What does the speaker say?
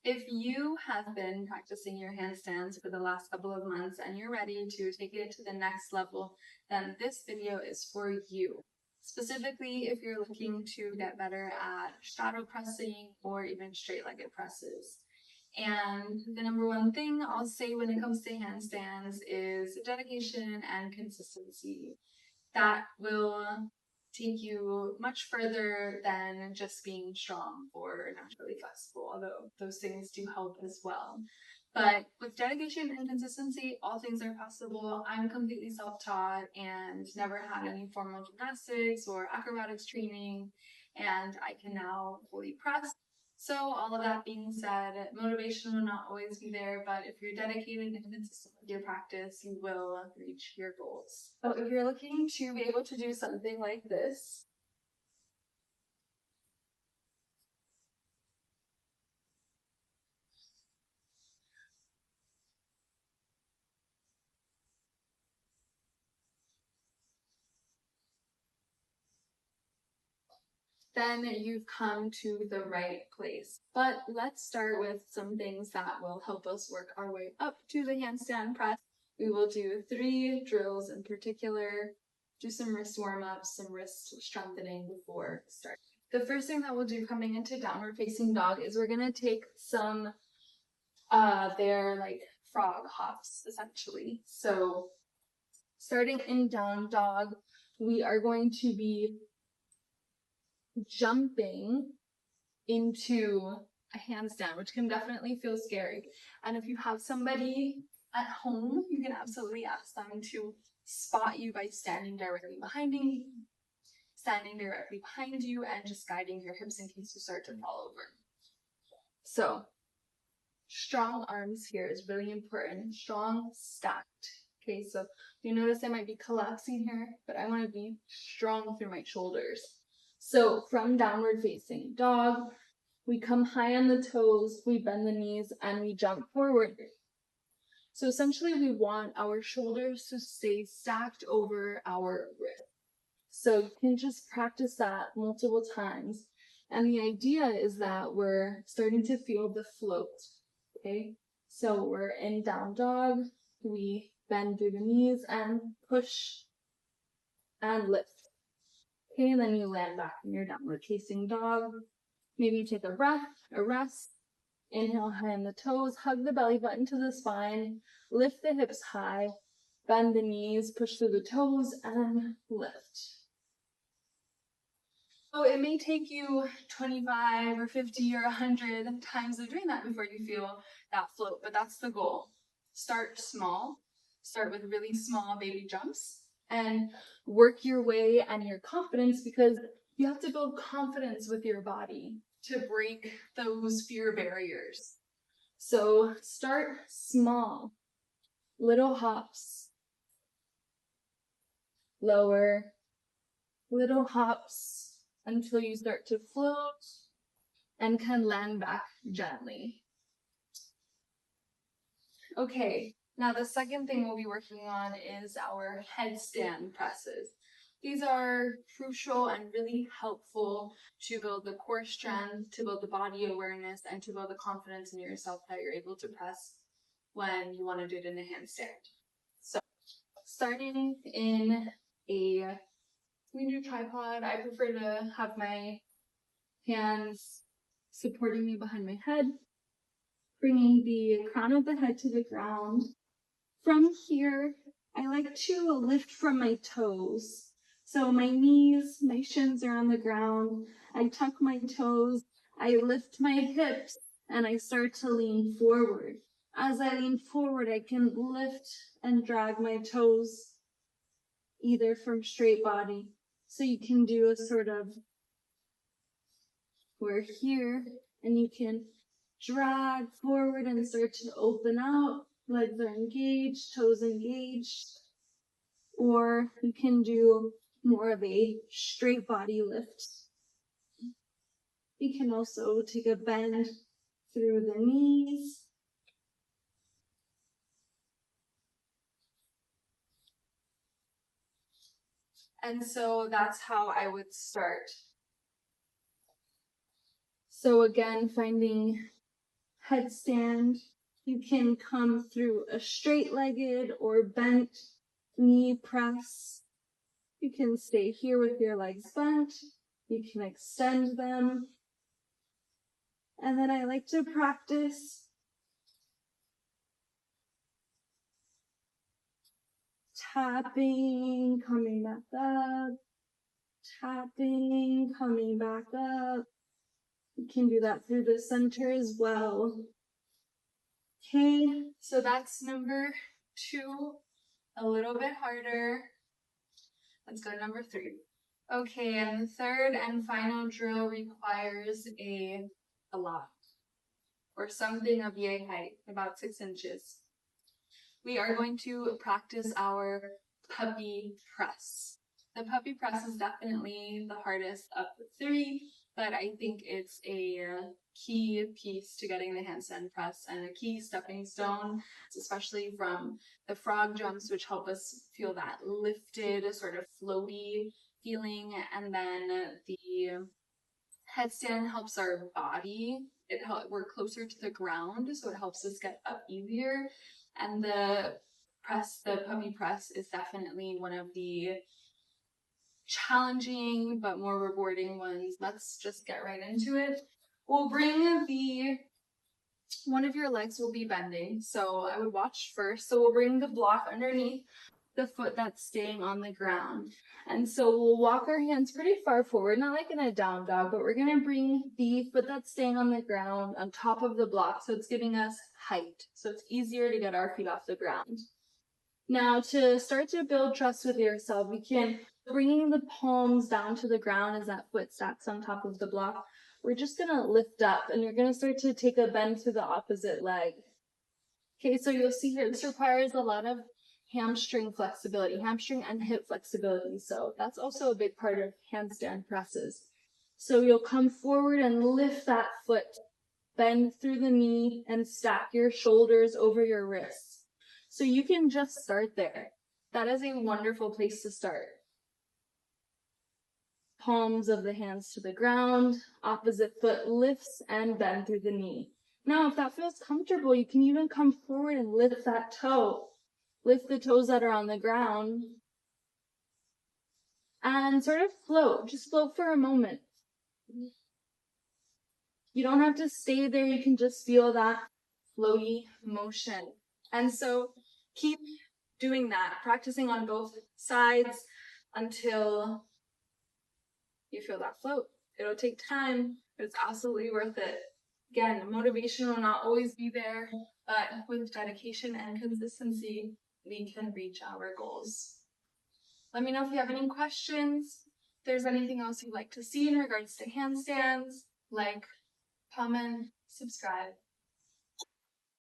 If you have been practicing your handstands for the last couple of months and you're ready to take it to the next level, then this video is for you. Specifically, if you're looking to get better at straddle pressing or even straight-legged presses. And the number one thing I'll say when it comes to handstands is dedication and consistency. That will take you much further than just being strong or naturally flexible, although those things do help as well. But with dedication and consistency, all things are possible. I'm completely self-taught and never had any formal gymnastics or acrobatics training, and I can now fully press. So all of that being said, motivation will not always be there, but if you're dedicated and consistent with your practice, you will reach your goals. So if you're looking to be able to do something like this, then you've come to the right place. But let's start with some things that will help us work our way up to the handstand press. We will do 3 drills in particular, do some wrist warm-ups, some wrist strengthening before starting. The first thing that we'll do coming into downward facing dog is we're gonna take some, they're like frog hops essentially. So starting in down dog, we are going to be jumping into a handstand, which can definitely feel scary. And if you have somebody at home, you can absolutely ask them to spot you by standing directly behind you, and just guiding your hips in case you start to fall over. So strong arms here is really important. Strong stacked. Okay, so you notice I might be collapsing here, but I want to be strong through my shoulders. So from downward facing dog, we come high on the toes, we bend the knees, and we jump forward. So essentially we want our shoulders to stay stacked over our wrist. So you can just practice that multiple times. And the idea is that we're starting to feel the float, okay? So we're in down dog, we bend through the knees and push and lift. Okay, and then you land back in your downward facing dog. Maybe you take a breath, a rest. Inhale high on the toes, hug the belly button to the spine, lift the hips high, bend the knees, push through the toes, and lift. So it may take you 25 or 50 or 100 times of doing that before you feel that float, but that's the goal. Start small, start with really small baby jumps, and work your way and your confidence, because you have to build confidence with your body to break those fear barriers. So start small, little hops, lower, little hops until you start to float and can land back gently. Okay, now the second thing we'll be working on is our headstand presses. These are crucial and really helpful to build the core strength, to build the body awareness, and to build the confidence in yourself that you're able to press when you want to do it in a handstand. So, starting in a queen tripod, I prefer to have my hands supporting me behind my head, bringing the crown of the head to the ground. From here, I like to lift from my toes. So my knees, my shins are on the ground. I tuck my toes, I lift my hips, and I start to lean forward. As I lean forward, I can lift and drag my toes either from straight body. So you can do a sort of, we're here, and you can drag forward and start to open out. Legs are engaged, toes engaged. Or you can do more of a straight body lift. You can also take a bend through the knees. And so that's how I would start. So again, finding headstand. You can come through a straight-legged or bent knee press. You can stay here with your legs bent. You can extend them. And then I like to practice tapping, coming back up, tapping, coming back up. You can do that through the center as well. Okay, so that's number 2, a little bit harder. Let's go to number 3. Okay, and the third and final drill requires a block, or something of yay height, about 6 inches. We are going to practice our puppy press. The puppy press is definitely the hardest of the 3, but I think it's a key piece to getting the handstand press and a key stepping stone, especially from the frog jumps, which help us feel that lifted, sort of floaty feeling, and then the headstand helps our body. We're closer to the ground, so it helps us get up easier. And the puppy press is definitely one of the challenging but more rewarding ones. Let's just get right into it. We'll bring one of your legs will be bending, so I would watch first. So we'll bring the block underneath the foot that's staying on the ground. And so we'll walk our hands pretty far forward, not like in a down dog, but we're gonna bring the foot that's staying on the ground on top of the block, so it's giving us height. So it's easier to get our feet off the ground. Now, to start to build trust with yourself, we can bringing the palms down to the ground as that foot stacks on top of the block. We're just gonna lift up, and you're gonna start to take a bend to the opposite leg. Okay, so you'll see here, this requires a lot of hamstring flexibility, hamstring and hip flexibility. So that's also a big part of handstand presses. So you'll come forward and lift that foot, bend through the knee, and stack your shoulders over your wrists. So you can just start there. That is a wonderful place to start. Palms of the hands to the ground, opposite foot lifts and bend through the knee. Now, if that feels comfortable, you can even come forward and lift that toe. Lift the toes that are on the ground and sort of float. Just float for a moment. You don't have to stay there. You can just feel that floaty motion. And so keep doing that, practicing on both sides until you feel that float. It'll take time, but it's absolutely worth it. Again, motivation will not always be there, but with dedication and consistency, we can reach our goals. Let me know if you have any questions. If there's anything else you'd like to see in regards to handstands, like, comment, subscribe.